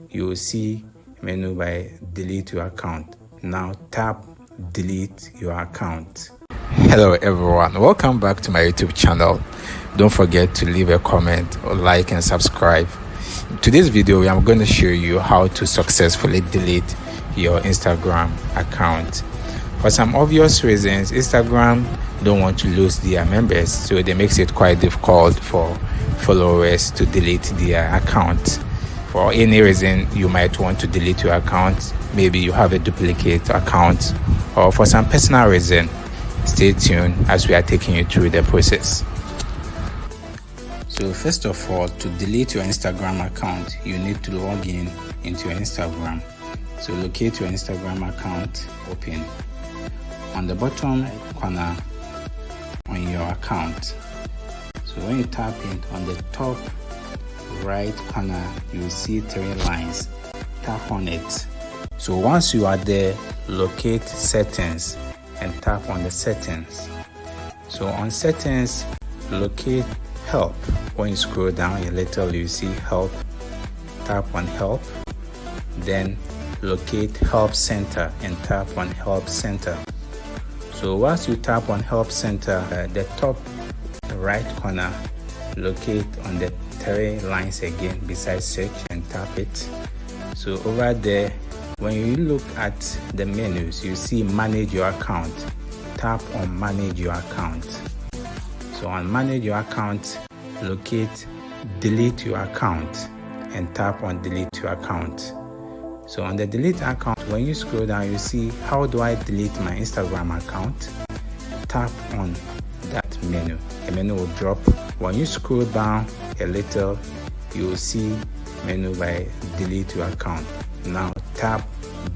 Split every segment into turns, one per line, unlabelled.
you will see menu by delete your account. Now tap delete your account. Hello everyone, welcome back to my YouTube channel. Don't forget to leave a comment or like and subscribe. In today's video, I'm going to show you how to successfully delete your Instagram account. For some obvious reasons, Instagram don't want to lose their members, so it makes it quite difficult for followers to delete their account. For any reason, you might want to delete your account. Maybe you have a duplicate account, or for some personal reason. Stay tuned as we are taking you through the process. So first of all, to delete your Instagram account, you need to log in into your Instagram. So locate your Instagram account, open. On the bottom corner on your account. So when you tap it, on the top right corner, you will see 3 lines. Tap on it. So once you are there, locate settings and tap on the settings. So on settings, locate help. When you scroll down a little, you see help. Tap on help. Then locate help center and tap on help center. So once you tap on help center, the top right corner, locate on the 3 lines again beside search and tap it. So over there, when you look at the menus, you see manage your account. Tap on manage your account. So on manage your account, locate delete your account and tap on delete your account. So on the delete account, when you scroll down, you see how do I delete my Instagram account? Tap on that menu. A menu will drop. When you scroll down a little, you will see menu by delete your account. Now tap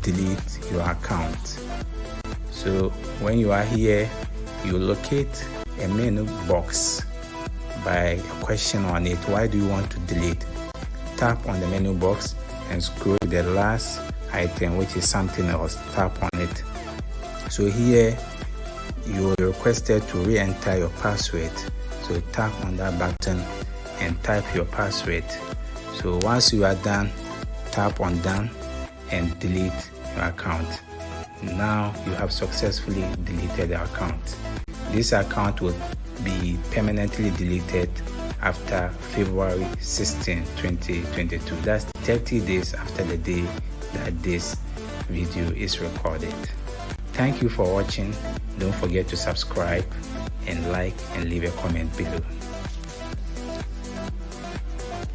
delete your account. So when you are here, you locate a menu box by a question on it. Why do you want to delete? Tap on the menu box and scroll to the last item, which is something else. Tap on it. So here you are requested to re-enter your password. So tap on that button and type your password. So once you are done, tap on done and delete your account. Now you have successfully deleted the account. This account will be permanently deleted after February 16, 2022. That's 30 days after the day that this video is recorded. Thank you for watching. Don't forget to subscribe and like and leave a comment below.